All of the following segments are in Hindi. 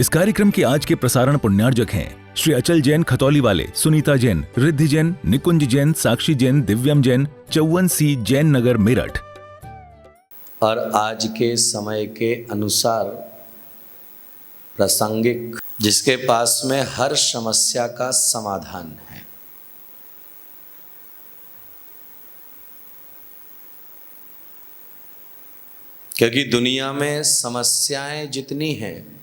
इस कार्यक्रम के आज के प्रसारण पुण्यार्जक हैं श्री अचल जैन खतौली वाले, सुनीता जैन, रिद्धि जैन, निकुंज जैन, साक्षी जैन, दिव्यम जैन, चौवन सी, जैन नगर, मेरठ। और आज के समय के अनुसार प्रासंगिक, जिसके पास में हर समस्या का समाधान है। क्योंकि दुनिया में समस्याएं जितनी हैं,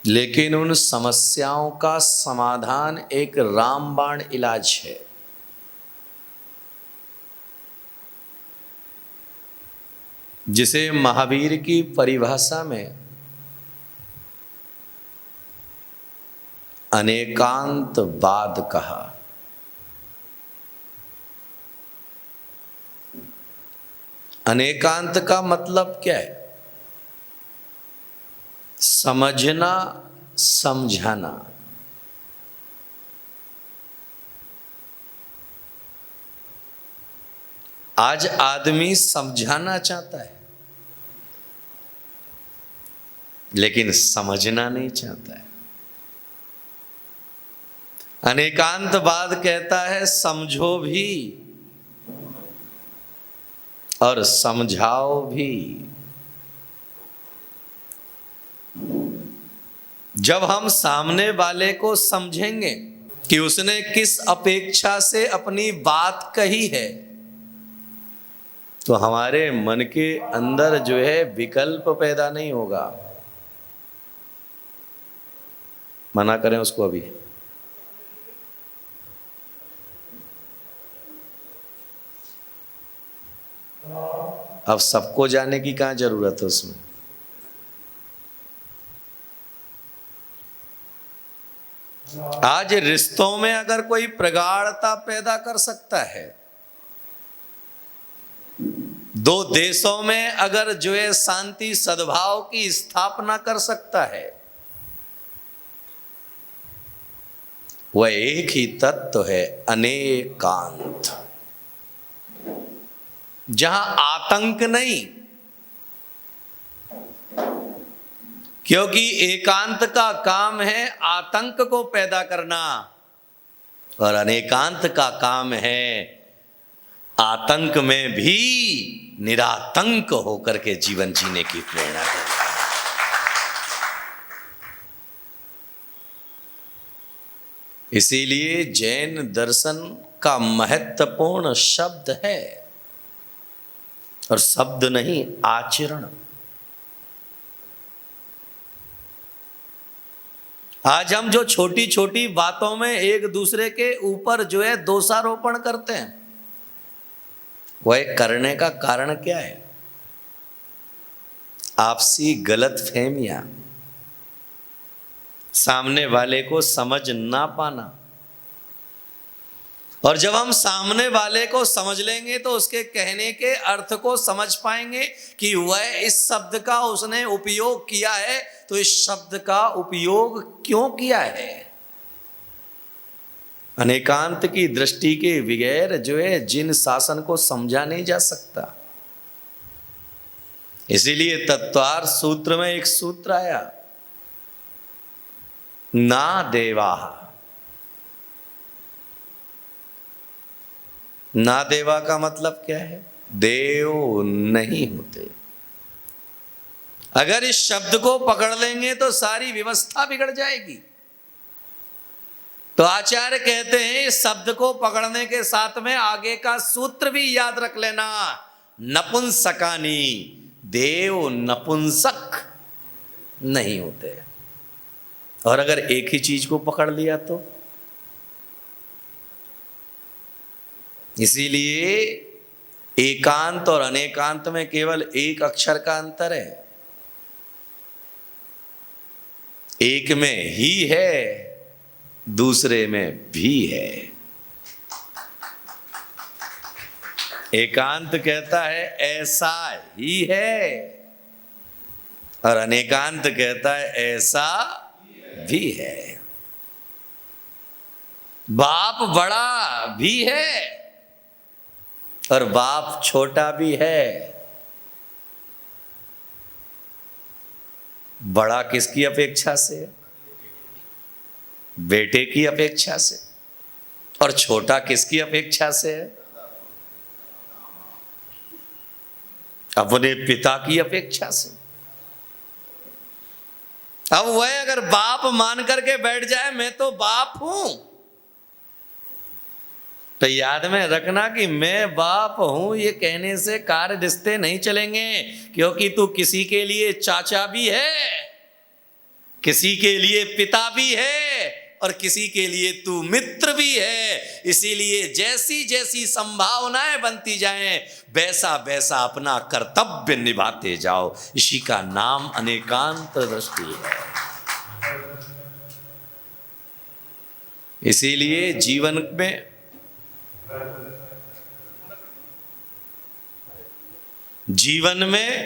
लेकिन उन समस्याओं का समाधान एक रामबाण इलाज है। जिसे महावीर की परिभाषा में अनेकांतवाद कहा। अनेकांत का मतलब क्या है? समझना, समझाना। आज आदमी समझाना चाहता है, लेकिन समझना नहीं चाहता है। अनेकांतवाद कहता है समझो भी और समझाओ भी। जब हम सामने वाले को समझेंगे कि उसने किस अपेक्षा से अपनी बात कही है, तो हमारे मन के अंदर जो है विकल्प पैदा नहीं होगा। मना करें उसको अभी। अब सबको जाने की कहां जरूरत है उसमें। आज रिश्तों में अगर कोई प्रगाढ़ता पैदा कर सकता है, दो देशों में अगर जो है शांति सद्भाव की स्थापना कर सकता है, वह एक ही तत्व है, अनेकांत। जहां आतंक नहीं, क्योंकि एकांत का काम है आतंक को पैदा करना और अनेकांत का काम है आतंक में भी निरातंक होकर के जीवन जीने की प्रेरणा देना। इसीलिए जैन दर्शन का महत्वपूर्ण शब्द है, और शब्द नहीं, आचरण। आज हम जो छोटी छोटी बातों में एक दूसरे के ऊपर जो है दोषारोपण करते हैं, वह करने का कारण क्या है? आपसी गलतफहमियां, सामने वाले को समझ ना पाना। और जब हम सामने वाले को समझ लेंगे तो उसके कहने के अर्थ को समझ पाएंगे कि वह इस शब्द का उसने उपयोग किया है, तो इस शब्द का उपयोग क्यों किया है। अनेकांत की दृष्टि के बगैर जो है जिन शासन को समझा नहीं जा सकता। इसीलिए तत्वार्थ सूत्र में एक सूत्र आया, ना देवा। ना देवा का मतलब क्या है? देव नहीं होते। अगर इस शब्द को पकड़ लेंगे तो सारी व्यवस्था बिगड़ जाएगी। तो आचार्य कहते हैं इस शब्द को पकड़ने के साथ में आगे का सूत्र भी याद रख लेना, नपुंसकानी। देव नपुंसक नहीं होते। और अगर एक ही चीज को पकड़ लिया तो, इसीलिए एकांत और अनेकांत में केवल एक अक्षर का अंतर है। एक में ही है, दूसरे में भी है। एकांत कहता है ऐसा ही है, और अनेकांत कहता है ऐसा भी है। बाप बड़ा भी है और बाप छोटा भी है। बड़ा किसकी अपेक्षा से? बेटे की अपेक्षा से। और छोटा किसकी अपेक्षा से है? अपने पिता की अपेक्षा से। अब वह अगर बाप मान करके बैठ जाए मैं तो बाप हूं, तो याद में रखना कि मैं बाप हूं ये कहने से कार्य रिश्ते नहीं चलेंगे, क्योंकि तू किसी के लिए चाचा भी है, किसी के लिए पिता भी है और किसी के लिए तू मित्र भी है। इसीलिए जैसी जैसी संभावनाएं बनती जाएं वैसा वैसा अपना कर्तव्य निभाते जाओ। इसी का नाम अनेकांत दृष्टि है। इसीलिए जीवन में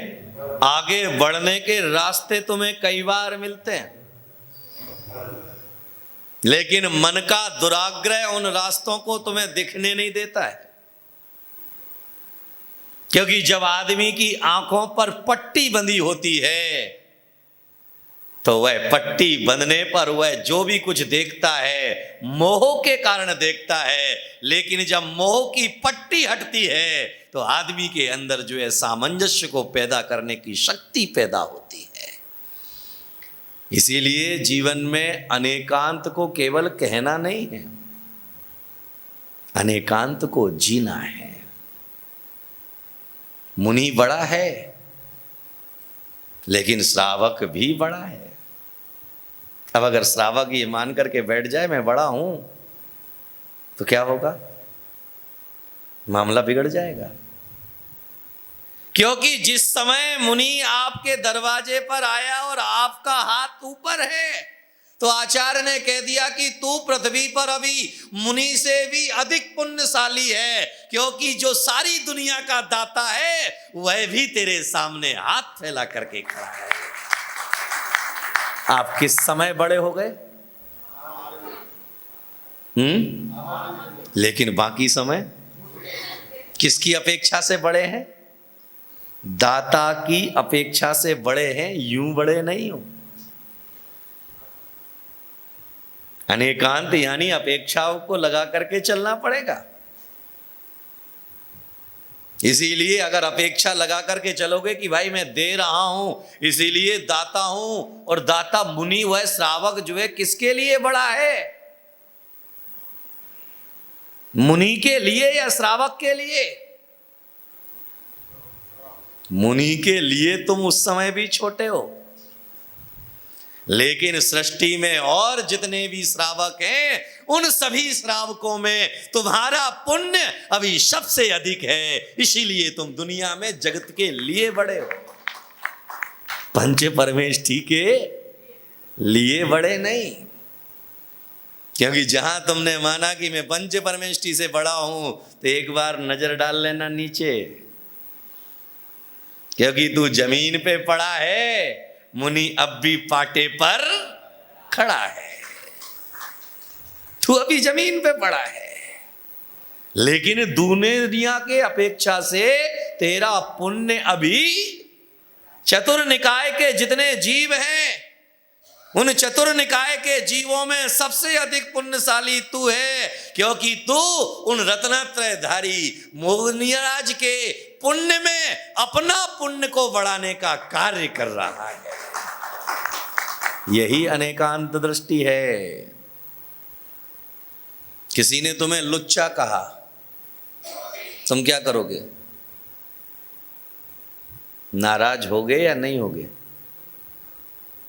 आगे बढ़ने के रास्ते तुम्हें कई बार मिलते हैं, लेकिन मन का दुराग्रह उन रास्तों को तुम्हें दिखने नहीं देता है। क्योंकि जब आदमी की आंखों पर पट्टी बंधी होती है तो वह पट्टी बंधने पर वह जो भी कुछ देखता है मोह के कारण देखता है, लेकिन जब मोह की पट्टी हटती है तो आदमी के अंदर जो है सामंजस्य को पैदा करने की शक्ति पैदा होती है। इसीलिए जीवन में अनेकांत को केवल कहना नहीं है, अनेकांत को जीना है। मुनि बड़ा है लेकिन श्रावक भी बड़ा है। अब अगर श्रावक ये मान करके बैठ जाए मैं बड़ा हूं तो क्या होगा? मामला बिगड़ जाएगा। क्योंकि जिस समय मुनि आपके दरवाजे पर आया और आपका हाथ ऊपर है तो आचार्य ने कह दिया कि तू पृथ्वी पर अभी मुनि से भी अधिक पुण्यशाली है, क्योंकि जो सारी दुनिया का दाता है वह भी तेरे सामने हाथ फैला करके खड़ा है। आप किस समय बड़े हो गए? लेकिन बाकी समय किसकी अपेक्षा से बड़े हैं? दाता की अपेक्षा से बड़े हैं, यूं बड़े नहीं हो। अनेकांत यानी अपेक्षाओं को लगा करके चलना पड़ेगा। इसीलिए अगर अपेक्षा लगा करके चलोगे कि भाई मैं दे रहा हूं इसीलिए दाता हूं, और दाता मुनि वह श्रावक जो है किसके लिए बड़ा है? मुनि के लिए या श्रावक के लिए? मुनि के लिए तुम उस समय भी छोटे हो, लेकिन सृष्टि में और जितने भी श्रावक हैं उन सभी श्रावकों में तुम्हारा पुण्य अभी सबसे अधिक है। इसीलिए तुम दुनिया में जगत के लिए बड़े हो, पंच परमेष्ठी के लिए बड़े नहीं। क्योंकि जहां तुमने माना कि मैं पंच परमेष्ठी से बड़ा हूं तो एक बार नजर डाल लेना नीचे, क्योंकि तू जमीन पे पड़ा है, मुनि अब भी पाटे पर खड़ा है। तू अभी जमीन पे पड़ा है, लेकिन दुनिया के अपेक्षा से तेरा पुण्य अभी, चतुर निकाय के जितने जीव हैं उन चतुर निकाय के जीवों में सबसे अधिक पुण्यशाली तू है, क्योंकि तू उन रत्नत्रयधारी मोहनिराज के पुण्य में अपना पुण्य को बढ़ाने का कार्य कर रहा है। यही अनेकांत दृष्टि है। किसी ने तुम्हें लुच्चा कहा, तुम क्या करोगे? नाराज होगे या नहीं होगे?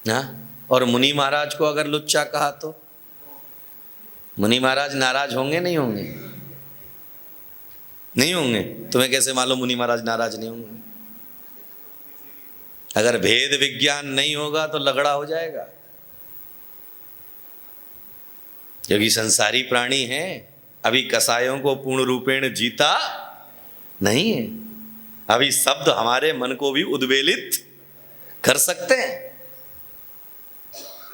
हाँ? और मुनि महाराज को अगर लुच्चा कहा तो मुनि महाराज नाराज होंगे नहीं होंगे? नहीं होंगे। तुम्हें कैसे मालूम मुनि महाराज नाराज नहीं होंगे? अगर भेद विज्ञान नहीं होगा तो लगड़ा हो जाएगा, क्योंकि संसारी प्राणी हैं, अभी कसायों को पूर्ण रूपेण जीता नहीं है। अभी शब्द हमारे मन को भी उद्वेलित कर सकते हैं,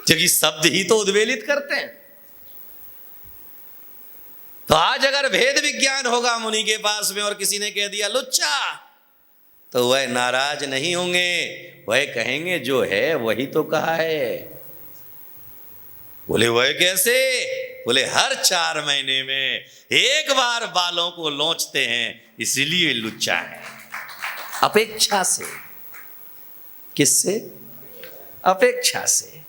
क्योंकि शब्द ही तो उद्वेलित करते हैं। तो तो आज अगर भेद विज्ञान होगा मुनि के पास में और किसी ने कह दिया लुच्चा, तो वह नाराज नहीं होंगे, वह कहेंगे जो है वही तो कहा है। बोले वह कैसे? बोले हर 4 महीने में एक बार बालों को लोचते हैं, इसलिए लुच्चा है। अपेक्षा से। किससे? अपेक्षा से।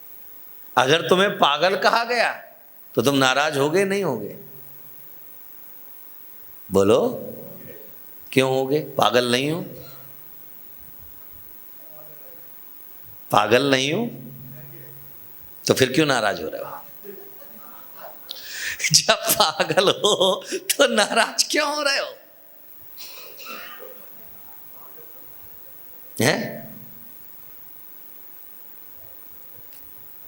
अगर तुम्हें पागल कहा गया तो तुम नाराज होगे नहीं होगे? बोलो, क्यों होगे? पागल नहीं हो? पागल नहीं हो तो फिर क्यों नाराज हो रहे हो? जब पागल हो तो नाराज क्यों हो रहे हो? हैं?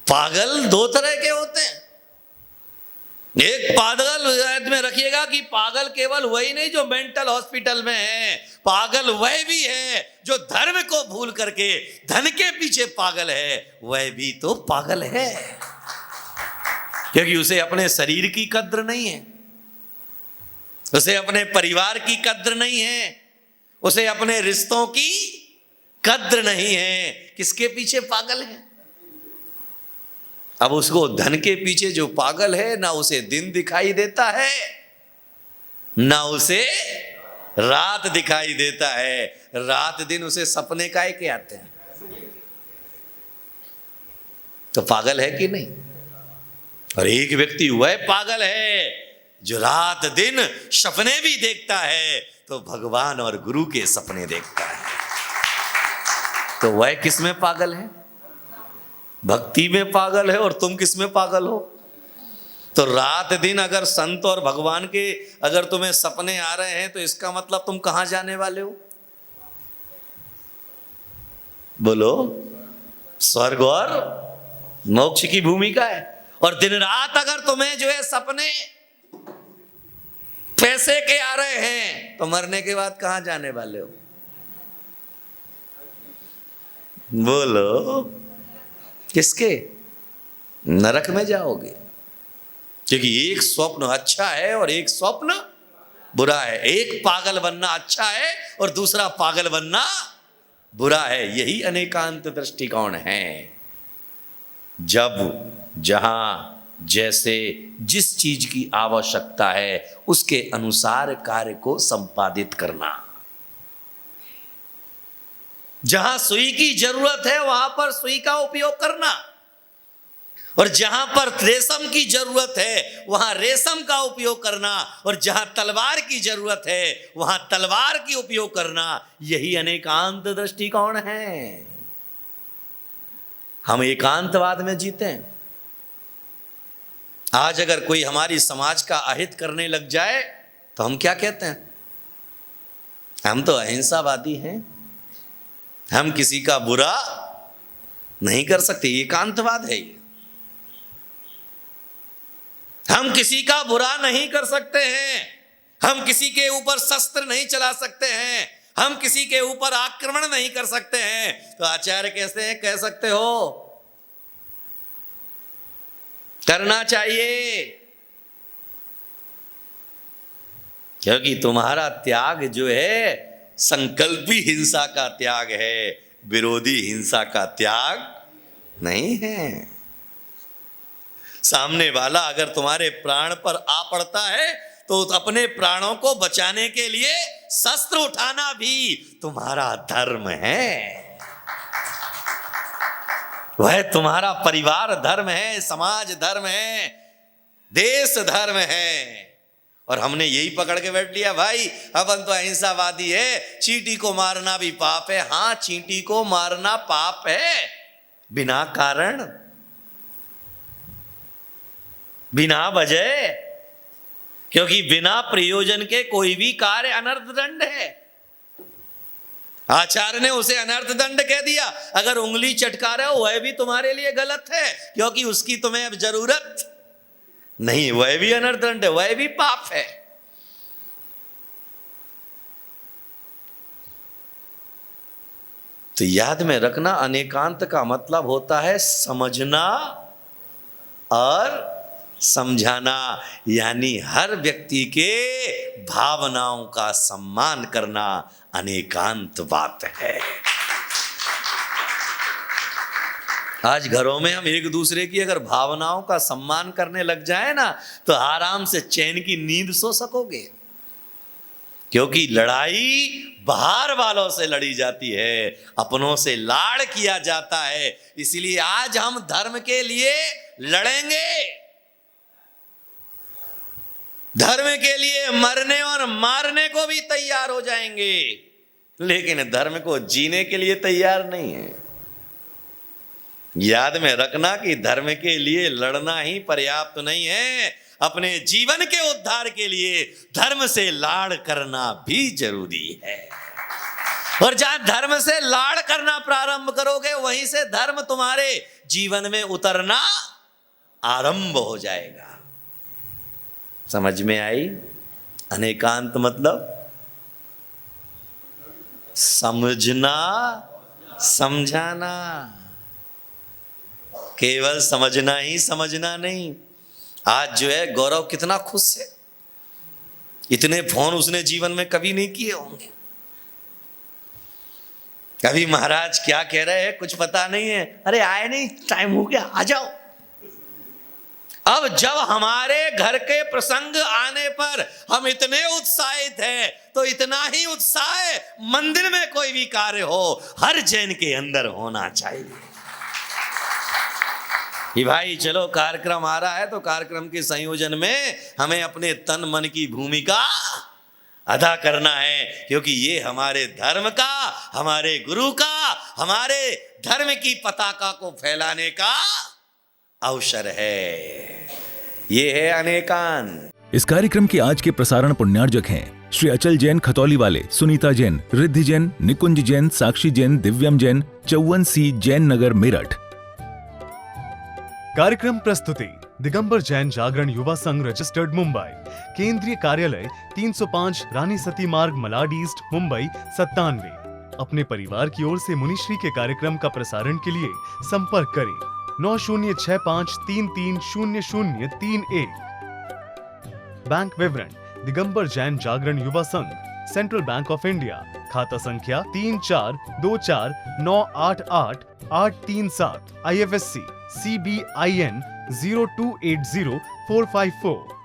पागल 2 तरह के होते हैं। एक पागल याद में रखिएगा कि पागल केवल वही नहीं जो मेंटल हॉस्पिटल में है, पागल वह भी है जो धर्म को भूल करके धन के पीछे पागल है, वह भी तो पागल है, क्योंकि उसे अपने शरीर की कद्र नहीं है, उसे अपने परिवार की कद्र नहीं है, उसे अपने रिश्तों की कद्र नहीं है। किसके पीछे पागल है? अब उसको धन के पीछे जो पागल है, ना उसे दिन दिखाई देता है ना उसे रात दिखाई देता है। रात दिन उसे सपने काहे के आते हैं? तो पागल है कि नहीं? और एक व्यक्ति वह पागल है जो रात दिन सपने भी देखता है, तो भगवान और गुरु के सपने देखता है। तो वह किस में पागल है? भक्ति में पागल है। और तुम किस में पागल हो? तो रात दिन अगर संत और भगवान के अगर तुम्हें सपने आ रहे हैं तो इसका मतलब तुम कहां जाने वाले हो? बोलो, स्वर्ग और मोक्ष की भूमिका है। और दिन रात अगर तुम्हें जो है सपने पैसे के आ रहे हैं तो मरने के बाद कहां जाने वाले हो? बोलो, किसके? नरक में जाओगे, क्योंकि एक स्वप्न अच्छा है और एक स्वप्न बुरा है। एक पागल बनना अच्छा है और दूसरा पागल बनना बुरा है। यही अनेकांत दृष्टिकोण है। जब जहां जैसे जिस चीज की आवश्यकता है उसके अनुसार कार्य को संपादित करना। जहां सुई की जरूरत है वहां पर सुई का उपयोग करना, और जहां पर रेशम की जरूरत है वहां रेशम का उपयोग करना, और जहां तलवार की जरूरत है वहां तलवार की उपयोग करना। यही अनेकांत दृष्टिकोण है। हम एकांतवाद में जीते हैं। आज अगर कोई हमारी समाज का अहित करने लग जाए तो हम क्या कहते हैं? हम तो अहिंसावादी हैं, हम किसी का बुरा नहीं कर सकते। एकांतवाद है ये। हम किसी का बुरा नहीं कर सकते हैं, हम किसी के ऊपर शस्त्र नहीं चला सकते हैं, हम किसी के ऊपर आक्रमण नहीं कर सकते हैं। तो आचार्य कैसे कह सकते हो? करना चाहिए, क्योंकि तुम्हारा त्याग जो है संकल्पी हिंसा का त्याग है, विरोधी हिंसा का त्याग नहीं है। सामने वाला अगर तुम्हारे प्राण पर आ पड़ता है तो अपने प्राणों को बचाने के लिए शस्त्र उठाना भी तुम्हारा धर्म है। वह तुम्हारा परिवार धर्म है, समाज धर्म है, देश धर्म है। और हमने यही पकड़ के बैठ लिया, भाई अपन तो अहिंसावादी है, चींटी को मारना भी पाप है। हाँ, चींटी को मारना पाप है, बिना कारण, बिना वजह, क्योंकि बिना प्रयोजन के कोई भी कार्य अनर्थ दंड है। आचार्य ने उसे अनर्थ दंड कह दिया। अगर उंगली चटका रहे हो वह भी तुम्हारे लिए गलत है, क्योंकि उसकी तुम्हें अब जरूरत नहीं, वह भी अनर्थ दंड है, वह भी पाप है। तो याद में रखना, अनेकांत का मतलब होता है समझना और समझाना यानी हर व्यक्ति के भावनाओं का सम्मान करना अनेकांत बात है। आज घरों में हम एक दूसरे की अगर भावनाओं का सम्मान करने लग जाए ना, तो आराम से चैन की नींद सो सकोगे, क्योंकि लड़ाई बाहर वालों से लड़ी जाती है, अपनों से लाड़ किया जाता है। इसलिए आज हम धर्म के लिए लड़ेंगे, धर्म के लिए मरने और मारने को भी तैयार हो जाएंगे, लेकिन धर्म को जीने के लिए तैयार नहीं है। याद में रखना कि धर्म के लिए लड़ना ही पर्याप्त नहीं है, अपने जीवन के उद्धार के लिए धर्म से लाड़ करना भी जरूरी है। और जहां धर्म से लाड़ करना प्रारंभ करोगे, वहीं से धर्म तुम्हारे जीवन में उतरना आरंभ हो जाएगा। समझ में आई? अनेकांत मतलब समझना, समझाना, केवल समझना ही समझना नहीं। आज जो है गौरव कितना खुश है, इतने फोन उसने जीवन में कभी नहीं किए होंगे। कभी महाराज क्या कह रहे हैं कुछ पता नहीं है, अरे आए नहीं, टाइम हो गया, आ जाओ। अब जब हमारे घर के प्रसंग आने पर हम इतने उत्साहित हैं, तो इतना ही उत्साह मंदिर में कोई भी कार्य हो हर जैन के अंदर होना चाहिए कि भाई चलो कार्यक्रम आ रहा है, तो कार्यक्रम के संयोजन में हमें अपने तन मन की भूमिका अदा करना है, क्योंकि ये हमारे धर्म का, हमारे गुरु का, हमारे धर्म की पताका को फैलाने का अवसर है। ये है अनेकांत। इस कार्यक्रम के आज के प्रसारण पुण्यार्जक हैं श्री अचल जैन खतौली वाले, सुनीता जैन, रिद्धि जैन, निकुंज जैन, साक्षी जैन, दिव्यम जैन, 54C जैन नगर मेरठ। कार्यक्रम प्रस्तुति दिगंबर जैन जागरण युवा संघ रजिस्टर्ड मुंबई, केंद्रीय कार्यालय 305 रानी सती मार्ग मलाड ईस्ट मुंबई 97। अपने परिवार की ओर से मुनिश्री के कार्यक्रम का प्रसारण के लिए संपर्क करें 9065330031। बैंक विवरण दिगंबर जैन जागरण युवा संघ, सेंट्रल बैंक ऑफ इंडिया, खाता संख्या 3424988837, IFSC CBIN 0280454।